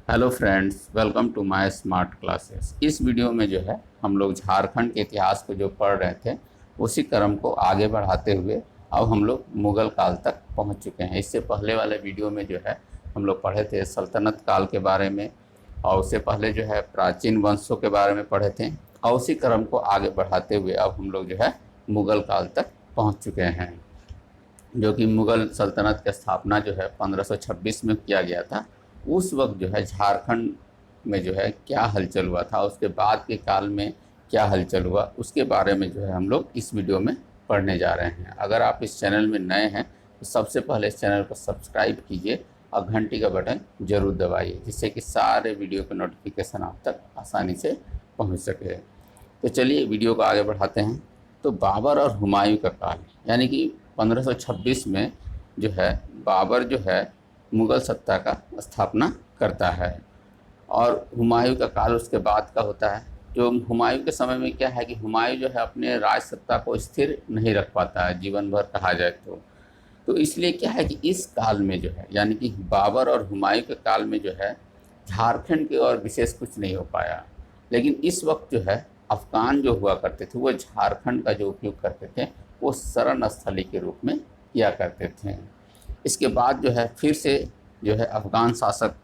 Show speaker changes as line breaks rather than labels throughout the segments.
Hello friends, welcome to my smart classes. इस video में जो है हम लोग झारखंड के इतिहास को जो पढ़ रहे थे उसी क्रम को आगे बढ़ाते हुए अब हम लोग मुग़ल काल तक पहुंच चुके हैं। इससे पहले वाले वीडियो में जो है हम लोग पढ़े थे सल्तनत काल के बारे में, और उससे पहले जो है प्राचीन वंशों के बारे में पढ़े थे, और उसी क्रम को आगे बढ़ाते हुए अब हम लोग जो है मुग़ल काल तक पहुँच चुके हैं, जो कि मुग़ल सल्तनत की स्थापना जो है 1526 में किया गया था। उस वक्त जो है झारखंड में जो है क्या हलचल हुआ था, उसके बाद के काल में क्या हलचल हुआ, उसके बारे में जो है हम लोग इस वीडियो में पढ़ने जा रहे हैं। अगर आप इस चैनल में नए हैं तो सबसे पहले इस चैनल को सब्सक्राइब कीजिए और घंटी का बटन ज़रूर दबाइए, जिससे कि सारे वीडियो के नोटिफिकेशन आप तक आसानी से पहुँच सके। तो चलिए वीडियो को आगे बढ़ाते हैं। तो बाबर और हुमायूं का काल, यानी कि 1526 में जो है बाबर जो है मुग़ल सत्ता का स्थापना करता है, और हुमायूं का काल उसके बाद का होता है। जो हुमायूं के समय में क्या है कि हुमायूं जो है अपने राज सत्ता को स्थिर नहीं रख पाता है जीवन भर कहा जाए तो इसलिए क्या है कि इस काल में जो है, यानी कि बाबर और हुमायूं के काल में जो है झारखंड की ओर विशेष कुछ नहीं हो पाया। लेकिन इस वक्त जो है अफ़गान जो हुआ करते थे वो झारखंड का जो उपयोग करते थे वो शरण स्थली के रूप में किया करते थे। इसके बाद जो है फिर से जो है अफ़गान शासक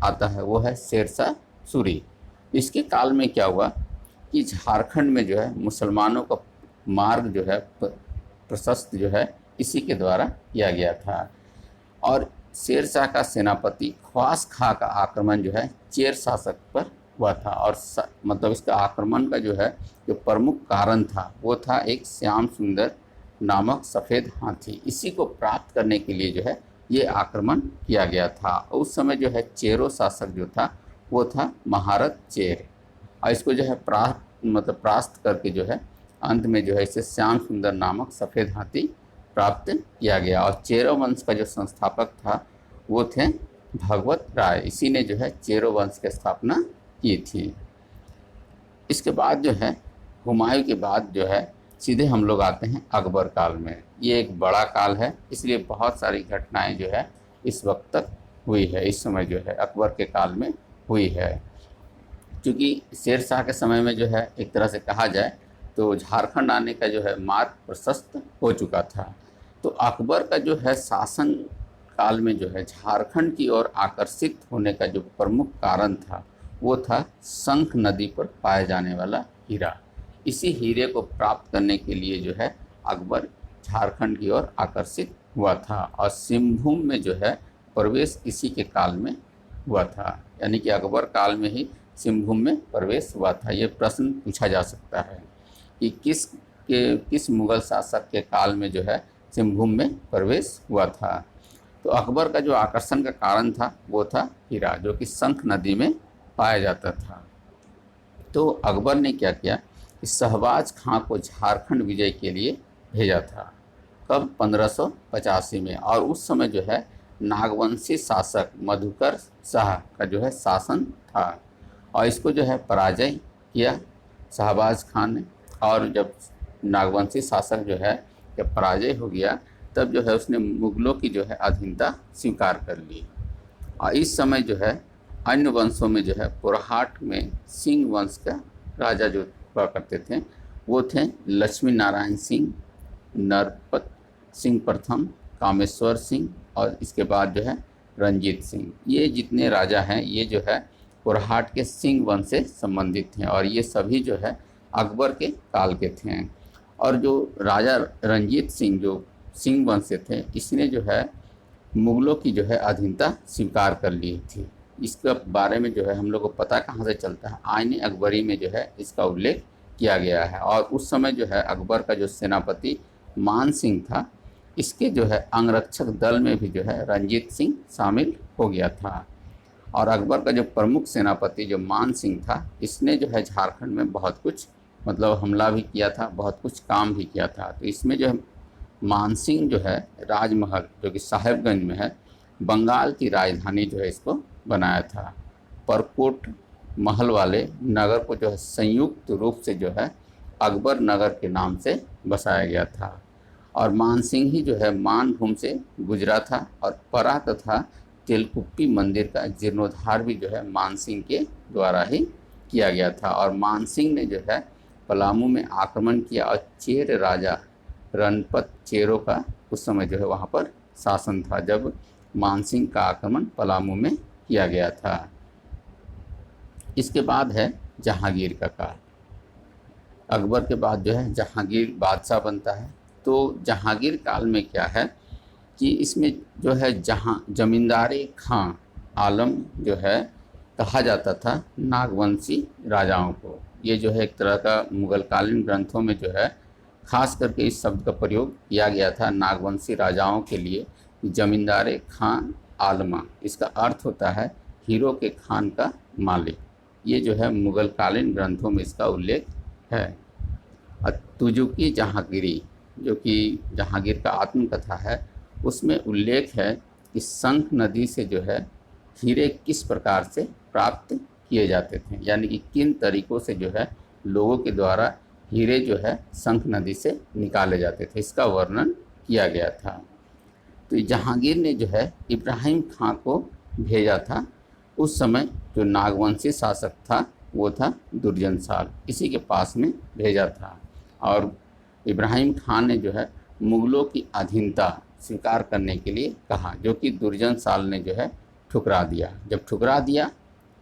आता है, वो है शेरशाह सूरी। इसके काल में क्या हुआ कि झारखंड में जो है मुसलमानों का मार्ग जो है प्रशस्त जो है इसी के द्वारा किया गया था। और शेरशाह का सेनापति ख्वास खां का आक्रमण जो है चेर शासक पर हुआ था, और मतलब इसका आक्रमण का जो है जो प्रमुख कारण था वो था एक श्याम सुंदर नामक सफ़ेद हाथी। इसी को प्राप्त करने के लिए जो है ये आक्रमण किया गया था। उस समय जो है चेरो शासक जो था वो था महारत चेर, और इसको जो है परास्त करके जो है अंत में जो है इसे श्याम सुंदर नामक सफ़ेद हाथी प्राप्त किया गया। और चेरो वंश का जो संस्थापक था वो थे भगवत राय। इसी ने जो है चेरो वंश की स्थापना की थी। इसके बाद जो है हुमायूं के बाद जो है सीधे हम लोग आते हैं अकबर काल में। ये एक बड़ा काल है, इसलिए बहुत सारी घटनाएं जो है इस वक्त तक हुई है, इस समय जो है अकबर के काल में हुई है। क्योंकि शेर शाह के समय में जो है एक तरह से कहा जाए तो झारखंड आने का जो है मार्ग प्रशस्त हो चुका था। तो अकबर का जो है शासन काल में जो है झारखंड की ओर आकर्षित होने का जो प्रमुख कारण था वो था शंख नदी पर पाए जाने वाला हीरा। इसी हीरे को प्राप्त करने के लिए जो है अकबर झारखंड की ओर आकर्षित हुआ था, और सिंहभूम में जो है प्रवेश इसी के काल में हुआ था, यानी कि अकबर काल में ही सिंहभूम में प्रवेश हुआ था। ये प्रश्न पूछा जा सकता है कि किस मुग़ल शासक के काल में जो है सिंहभूम में प्रवेश हुआ था। तो अकबर का जो आकर्षण का कारण था वो था हीरा, जो कि शंख नदी में पाया जाता था। तो अकबर ने क्या किया कि शहबाज खां को झारखंड विजय के लिए भेजा था। कब? 1585 में। और उस समय जो है नागवंशी शासक मधुकर शाह का जो है शासन था, और इसको जो है पराजय किया शहबाज खान ने। और जब नागवंशी शासक जो है जब पराजय हो गया तब जो है उसने मुग़लों की जो है अधीनता स्वीकार कर ली। और इस समय जो है अन्य वंशों में जो है पुरहाट में सिंह वंश का राजा जो हुआ करते थे वो थे लक्ष्मी नारायण सिंह, नरपत सिंह प्रथम, कामेश्वर सिंह, और इसके बाद जो है रंजीत सिंह। ये जितने राजा हैं ये जो है पुरहाट के सिंह वंश से संबंधित हैं, और ये सभी जो है अकबर के काल के थे। और जो राजा रंजीत सिंह जो सिंह वंश से थे इसने जो है मुग़लों की जो है अधीनता स्वीकार कर ली थी। इसके बारे में जो है हम लोग को पता कहाँ से चलता है, आईन अकबरी में जो है इसका उल्लेख किया गया है। और उस समय जो है अकबर का जो सेनापति मान सिंह था इसके जो है अंगरक्षक दल में भी जो है रंजीत सिंह शामिल हो गया था। और अकबर का जो प्रमुख सेनापति जो मान सिंह था इसने जो है झारखंड में बहुत कुछ मतलब हमला भी किया था, बहुत कुछ काम भी किया था। तो इसमें जो है मानसिंह जो है राजमहल जो कि साहेबगंज में है, बंगाल की राजधानी जो है इसको बनाया था। परकोट महल वाले नगर को जो है संयुक्त रूप से जो है अकबर नगर के नाम से बसाया गया था। और मानसिंह ही जो है मानभूम से गुजरा था और परा तथा तेलकुप्पी मंदिर का जीर्णोद्धार भी जो है मानसिंह के द्वारा ही किया गया था। और मानसिंह ने जो है पलामू में आक्रमण किया और चेर राजा रणपत चेरो का उस समय जो है वहाँ पर शासन था, जब मानसिंह का आक्रमण पलामू में किया गया था। इसके बाद है जहांगीर का काल। अकबर के बाद जो है जहांगीर बादशाह बनता है। तो जहांगीर काल में क्या है कि इसमें जो है जमींदारे खां आलम जो है कहा जाता था नागवंशी राजाओं को। ये जो है एक तरह का मुगल कालीन ग्रंथों में जो है खास करके इस शब्द का प्रयोग किया गया था नागवंशी राजाओं के लिए। जमींदारे खां आलमा, इसका अर्थ होता है हीरो के खान का मालिक। ये जो है मुगल कालीन ग्रंथों में इसका उल्लेख है। तुजुकी जहांगीरी, जो कि जहांगीर का आत्मकथा है, उसमें उल्लेख है कि शंख नदी से जो है हीरे किस प्रकार से प्राप्त किए जाते थे, यानी कि किन तरीक़ों से जो है लोगों के द्वारा हीरे जो है शंख नदी से निकाले जाते थे, इसका वर्णन किया गया था। तो जहांगीर ने जो है इब्राहिम खां को भेजा था। उस समय जो नागवंशी शासक था वो था दुर्जनशाल, इसी के पास में भेजा था। और इब्राहिम खान ने जो है मुग़लों की अधीनता स्वीकार करने के लिए कहा, जो कि दुर्जनशाल ने जो है ठुकरा दिया। जब ठुकरा दिया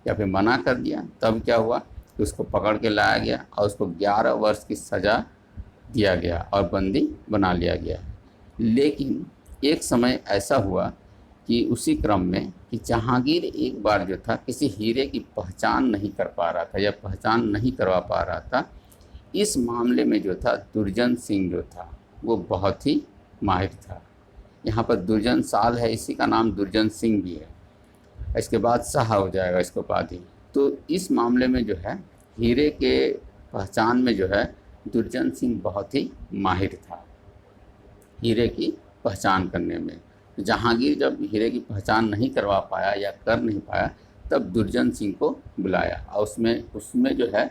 या फिर मना कर दिया, तब क्या हुआ कि उसको पकड़ के लाया गया और उसको 11 वर्ष की सज़ा दिया गया और बंदी बना लिया गया। लेकिन एक समय ऐसा हुआ कि उसी क्रम में कि जहांगीर एक बार जो था किसी हीरे की पहचान नहीं कर पा रहा था या पहचान नहीं करवा पा रहा था। इस मामले में जो था दुर्जन सिंह जो था वो बहुत ही माहिर था। यहाँ पर दुर्जनशाल है, इसी का नाम दुर्जन सिंह भी है, इसके बाद शाह हो जाएगा इसको उपाधि। तो इस मामले में जो है हीरे के पहचान में जो है दुर्जन सिंह बहुत ही माहिर था, हीरे की पहचान करने में। जहांगीर जब हीरे की पहचान नहीं करवा पाया या कर नहीं पाया, तब दुर्जन सिंह को बुलाया और उसमें जो है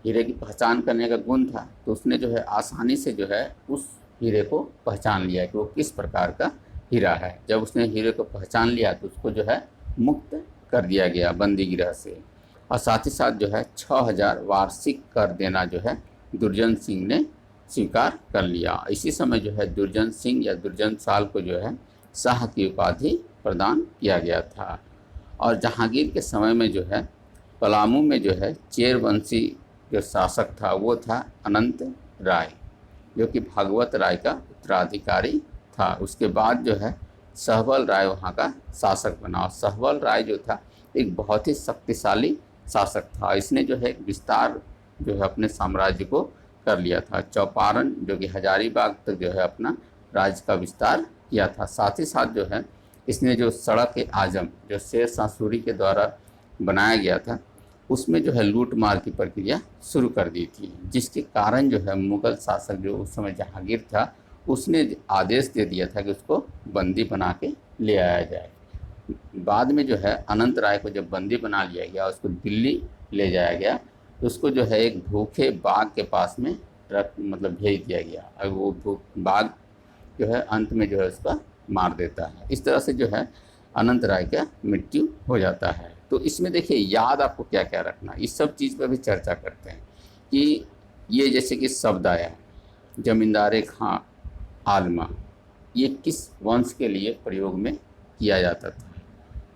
हीरे की पहचान करने का गुण था। तो उसने जो है आसानी से जो है उस हीरे को पहचान लिया कि वो किस प्रकार का हीरा है। जब उसने हीरे को पहचान लिया तो उसको जो है मुक्त कर दिया गया बंदी गृह से। और साथ ही साथ जो है 6000 वार्षिक कर देना जो है दुर्जन सिंह ने स्वीकार कर लिया। इसी समय जो है दुर्जन सिंह या दुर्जनशाल को जो है शाह की उपाधि प्रदान किया गया था। और जहांगीर के समय में जो है पलामू में जो है चेर वंशी जो शासक था वो था अनंत राय, जो कि भागवत राय का उत्तराधिकारी था। उसके बाद जो है सहबल राय वहाँ का शासक बना। और सहबल राय जो था एक बहुत ही शक्तिशाली शासक था। इसने जो है विस्तार जो है अपने साम्राज्य को कर लिया था। चौपारण जो कि हजारीबाग तक जो है अपना राज्य का विस्तार किया था। साथ ही साथ जो है इसने जो सड़क आजम जो शेर शाह सूरी के द्वारा बनाया गया था, उसमें जो है लूट मार की प्रक्रिया शुरू कर दी थी, जिसके कारण जो है मुग़ल शासक जो उस समय जहांगीर था उसने आदेश दे दिया था कि उसको बंदी बना के ले आया जाए। बाद में जो है अनंत राय को जब बंदी बना लिया गया, उसको दिल्ली ले जाया गया, तो उसको जो है एक भूखे बाघ के पास में भेज दिया गया। और वो बाघ जो है अंत में जो है उसका मार देता है। इस तरह से जो है अनंत राय का मृत्यु हो जाता है। तो इसमें देखिए याद आपको क्या क्या रखना, इस सब चीज़ पर भी चर्चा करते हैं कि ये जैसे कि शब्द आया जमींदारे खां आलमा, ये किस वंश के लिए प्रयोग में किया जाता था।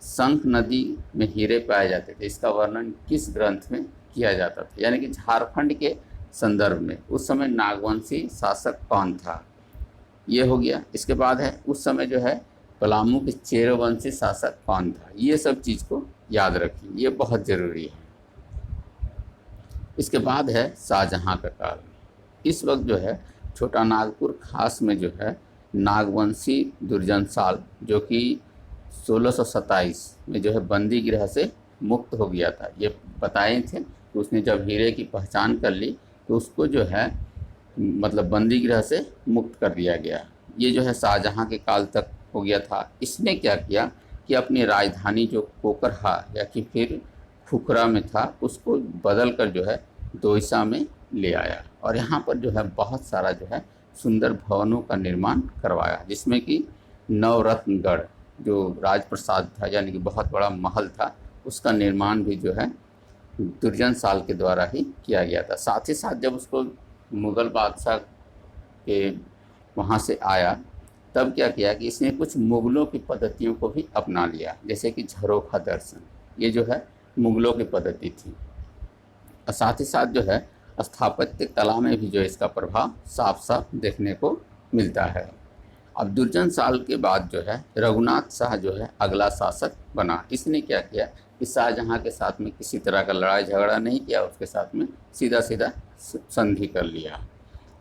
शंख नदी में हीरे पाए जाते थे, इसका वर्णन किस ग्रंथ में किया जाता था, यानी कि झारखंड के संदर्भ में उस समय नागवंशी शासक कौन था, ये हो गया। इसके बाद है उस समय जो है पलामू के चेरवंशी शासक कौन था, ये सब चीज़ को याद रखिए, ये बहुत ज़रूरी है। इसके बाद है शाहजहाँ का काल। इस वक्त जो है छोटा नागपुर खास में जो है नागवंशी दुर्जनशाल जो कि 1627 में जो है बंदी गृह से मुक्त हो गया था। ये बताए थे कि उसने जब हीरे की पहचान कर ली तो उसको जो है बंदी गृह से मुक्त कर दिया गया। ये जो है शाहजहाँ के काल तक हो गया था। इसने क्या किया कि अपनी राजधानी जो कोकरहा या कि फिर खुखरा में था उसको बदल कर जो है दोईसा में ले आया और यहाँ पर जो है बहुत सारा जो है सुंदर भवनों का निर्माण करवाया, जिसमें कि नवरत्नगढ़ जो राजप्रसाद था, यानी कि बहुत बड़ा महल था, उसका निर्माण भी जो है दुर्जन साल के द्वारा ही किया गया था। साथ ही साथ जब उसको मुग़ल बादशाह के वहाँ से आया, तब क्या किया कि इसने कुछ मुग़लों की पद्धतियों को भी अपना लिया, जैसे कि झरोखा दर्शन, ये जो है मुग़लों की पद्धति थी। और साथ ही साथ जो है स्थापत्य कला में भी जो इसका प्रभाव साफ साफ देखने को मिलता है। अब दुर्जन साल के बाद जो है रघुनाथ शाह जो है अगला शासक बना। इसने क्या किया कि शाहजहाँ के साथ में किसी तरह का लड़ाई झगड़ा नहीं किया, उसके साथ में सीधा सीधा संधि कर लिया।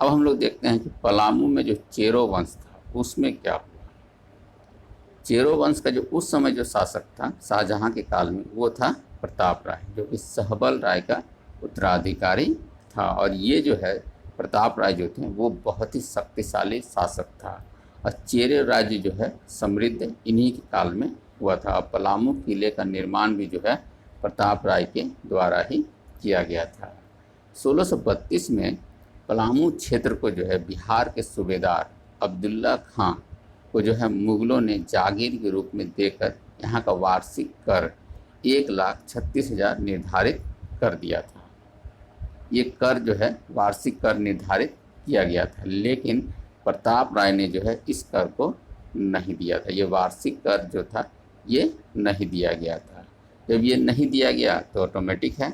अब हम लोग देखते हैं कि पलामू में जो चेरो वंश था उसमें क्या हुआ। चेरो वंश का जो उस समय जो शासक था शाहजहाँ के काल में, वो था प्रताप राय, जो कि सहबल राय का उत्तराधिकारी था। और ये जो है प्रताप राय जो थे वो बहुत ही शक्तिशाली शासक था। और चेरे राज्य जो है समृद्ध इन्हीं के काल में हुआ था। पलामू किले का निर्माण भी जो है प्रताप राय के द्वारा ही किया गया था। 1632 में पलामू क्षेत्र को जो है बिहार के सूबेदार अब्दुल्ला खां को जो है मुग़लों ने जागीर के रूप में देकर यहाँ का वार्षिक कर 1,36,000 निर्धारित कर दिया था। ये कर जो है वार्षिक कर निर्धारित किया गया था, लेकिन प्रताप राय ने जो है इस कर को नहीं दिया था। ये वार्षिक कर जो था ये नहीं दिया गया था। जब ये नहीं दिया गया तो ऑटोमेटिक है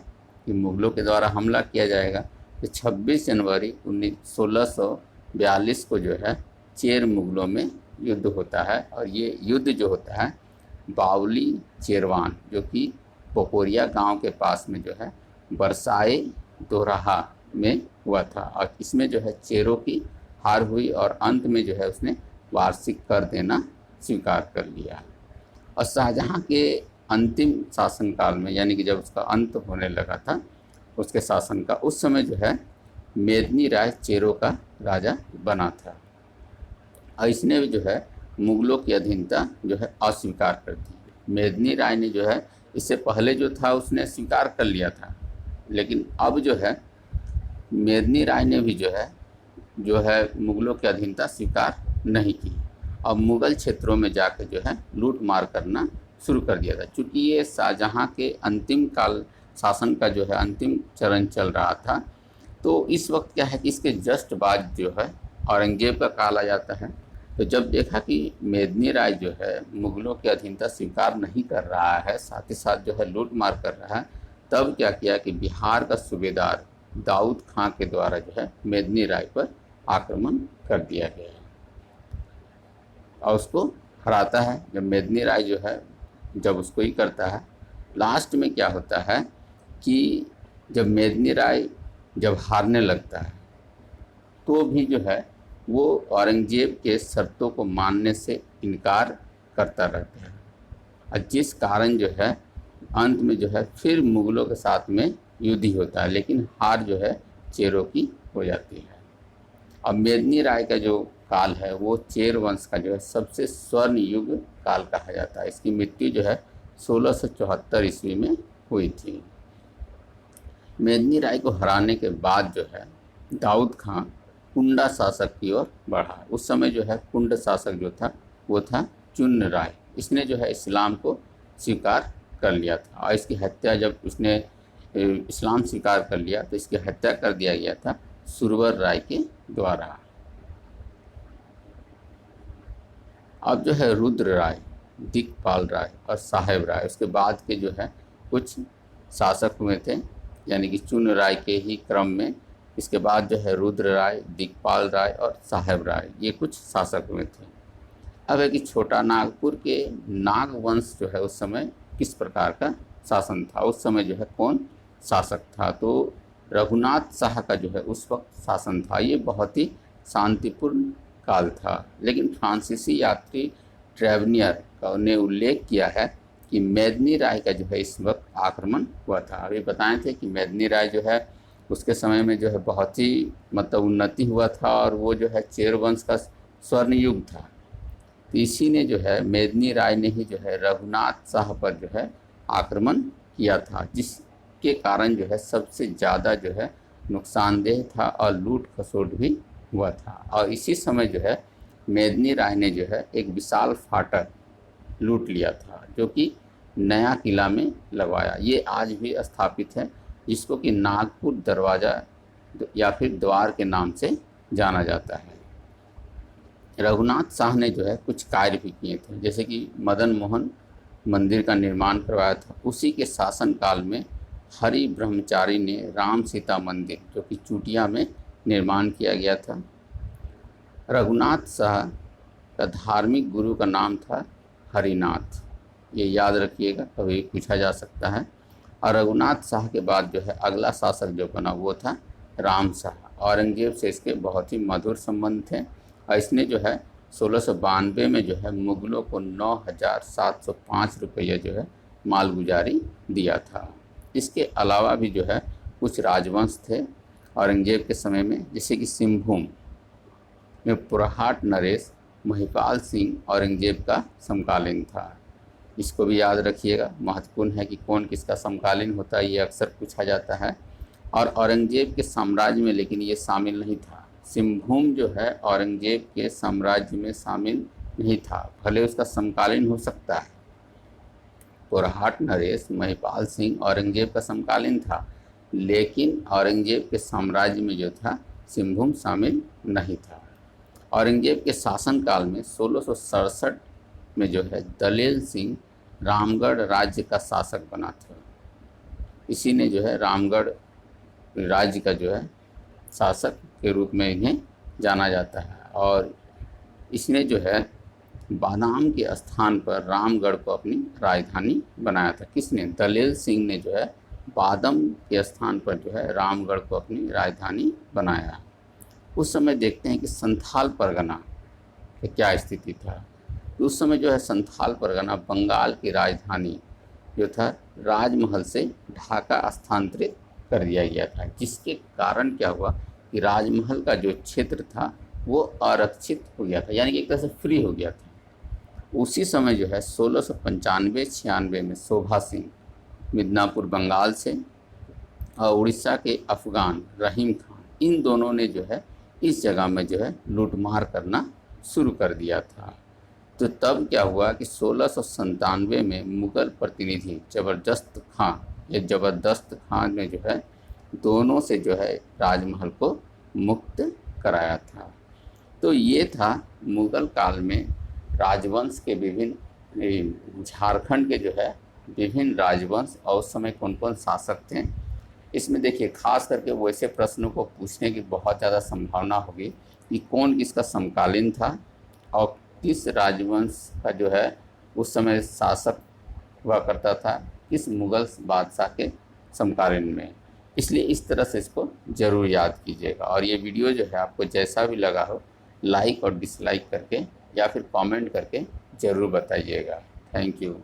कि मुग़लों के द्वारा हमला किया जाएगा। तो 26 जनवरी 1642 को जो है चेर मुग़लों में युद्ध होता है। और ये युद्ध जो होता है बावली चेरवान, जो कि पोकोरिया गांव के पास में जो है बरसाए दोराहा में हुआ था। और इसमें जो है चेरों की हार हुई और अंत में जो है उसने वार्षिक कर देना स्वीकार कर लिया। और शाहजहाँ के अंतिम शासनकाल में, यानी कि जब उसका अंत होने लगा था उसके शासन का, उस समय जो है मेदिनी राय चेरों का राजा बना था। और इसने भी जो है मुग़लों की अधीनता जो है अस्वीकार कर दी। मेदिनी राय ने जो है इससे पहले जो था उसने स्वीकार कर लिया था, लेकिन अब जो है मेदिनी राय ने भी जो है मुग़लों की अधीनता स्वीकार नहीं की। अब मुग़ल क्षेत्रों में जाकर जो है लूट मार करना शुरू कर दिया था। चूँकि ये शाहजहाँ के अंतिम काल शासन का जो है अंतिम चरण चल रहा था, तो इस वक्त क्या है कि इसके जस्ट बाद जो है औरंगजेब का काल आ जाता है। तो जब देखा कि मेदिनी राय जो है मुग़लों की अधीनता स्वीकार नहीं कर रहा है, साथ ही साथ जो है लूट मार कर रहा है, तब क्या किया कि बिहार का सूबेदार दाऊद खां के द्वारा जो है मेदिनी राय पर आक्रमण कर दिया गया और उसको हराता है। जब मेदिनी राय जो है जब उसको ही करता है, लास्ट में क्या होता है कि जब मेदिनी राय जब हारने लगता है तो भी जो है वो औरंगजेब के शर्तों को मानने से इनकार करता रहता है। और जिस कारण जो है अंत में जो है फिर मुग़लों के साथ में युद्ध ही होता है, लेकिन हार जो है चेरों की हो जाती है। अब मेदिनी राय का जो काल है वो चेर वंश का जो है सबसे स्वर्ण युग काल कहा जाता है। इसकी मृत्यु जो है 1674 ईस्वी में हुई थी। मेदिनी राय को हराने के बाद जो है दाऊद खां कुंडा शासक की ओर बढ़ा। उस समय जो है कुंड शासक जो था वो था चुन्न राय। इसने जो है इस्लाम को स्वीकार कर लिया था और इसकी हत्या, जब उसने इस्लाम स्वीकार कर लिया तो इसकी हत्या कर दिया गया था सुरवर राय के द्वारा। अब जो है रुद्र राय, दिक्पाल राय और साहेब राय, उसके बाद के जो है कुछ शासक हुए थे, यानी कि चुन्न राय के ही क्रम में इसके बाद जो है रुद्र राय, दिक्पाल राय और साहेब राय, ये कुछ शासक हुए थे। अब है कि छोटा नागपुर के नाग वंश जो है उस समय किस प्रकार का शासन था, उस समय जो है कौन शासक था, तो रघुनाथ शाह का जो है उस वक्त शासन था। ये बहुत ही शांतिपूर्ण काल था, लेकिन फ्रांसीसी यात्री ट्रेवनियर ने उल्लेख किया है कि मेदिनी राय का जो है इस वक्त आक्रमण हुआ था। अभी बताए थे कि मेदिनी राय जो है उसके समय में जो है बहुत ही मतलब उन्नति हुआ था और वो जो है चेर वंश का स्वर्ण युग था। तो इसी ने जो है मेदिनी राय ने ही जो है रघुनाथ शाह पर जो है आक्रमण किया था, जिसके कारण जो है सबसे ज़्यादा जो है नुकसानदेह था और लूट खसोट भी हुआ था। और इसी समय जो है मेदिनी राय ने जो है एक विशाल फाटक लूट लिया था, जो कि नया किला में लगवाया। ये आज भी स्थापित है, जिसको कि नागपुर दरवाज़ा या फिर द्वार के नाम से जाना जाता है। रघुनाथ शाह ने जो है कुछ कार्य भी किए थे, जैसे कि मदन मोहन मंदिर का निर्माण करवाया था। उसी के शासनकाल में हरि ब्रह्मचारी ने राम सीता मंदिर, जो कि चूटिया में निर्माण किया गया था। रघुनाथ शाह का धार्मिक गुरु का नाम था हरिनाथ, ये याद रखिएगा, कभी पूछा जा सकता है। और रघुनाथ शाह के बाद जो है अगला शासक जो बना वो था राम शाह। औरंगजेब से इसके बहुत ही मधुर संबंध थे और इसने जो है 1692 में जो है मुगलों को 9,705 रुपये जो है मालगुजारी दिया था। इसके अलावा भी जो है कुछ राजवंश थे औरंगजेब के समय में, जैसे कि सिंहभूम में पुरहाट नरेश महिपाल सिंह औरंगजेब का समकालीन था। इसको भी याद रखिएगा, महत्वपूर्ण है कि कौन किसका समकालीन होता है, ये अक्सर पूछा जाता है। और औरंगजेब के साम्राज्य में लेकिन ये शामिल नहीं था। सिंहभूम जो है औरंगजेब के साम्राज्य में शामिल नहीं था, भले उसका समकालीन हो सकता है। पुरहाट नरेश महिपाल सिंह औरंगजेब का समकालीन था, लेकिन औरंगजेब के साम्राज्य में जो था सिंहभूम शामिल नहीं था। औरंगजेब के शासनकाल में 1667 में जो है दलेल सिंह रामगढ़ राज्य का शासक बना था। इसी ने जो है रामगढ़ राज्य का जो है शासक के रूप में इन्हें जाना जाता है। और इसने जो है बादाम के स्थान पर रामगढ़ को अपनी राजधानी बनाया था। किसने? दलेल सिंह ने जो है बादाम के स्थान पर जो है रामगढ़ को अपनी राजधानी बनाया। उस समय देखते हैं कि संथाल परगना की क्या स्थिति था। उस समय जो है संथाल परगना बंगाल की राजधानी जो था राजमहल से ढाका स्थानांतरित कर दिया गया था, जिसके कारण क्या हुआ कि राजमहल का जो क्षेत्र था वो आरक्षित हो गया था, यानी कि एक तरह से फ्री हो गया था। उसी समय जो है 1695-96 में शोभा सिंह मिदनापुर बंगाल से और उड़ीसा के अफगान रहीम खान, इन दोनों ने जो है इस जगह में जो है लूटमार करना शुरू कर दिया था। तो तब क्या हुआ कि 1697 में मुग़ल प्रतिनिधि जबरदस्त खान ने जो है दोनों से जो है राजमहल को मुक्त कराया था। तो ये था मुग़ल काल में राजवंश के विभिन्न, झारखंड के जो है विभिन्न राजवंश और उस समय कौन कौन शासक थे। इसमें देखिए खास करके वैसे प्रश्नों को पूछने की बहुत ज़्यादा संभावना होगी कि कौन किसका समकालीन था और किस राजवंश का जो है उस समय शासक हुआ करता था, किस मुग़ल बादशाह के समकालीन में। इसलिए इस तरह से इसको ज़रूर याद कीजिएगा। और ये वीडियो जो है आपको जैसा भी लगा हो लाइक और डिसलाइक करके या फिर कमेंट करके ज़रूर बताइएगा। Thank you.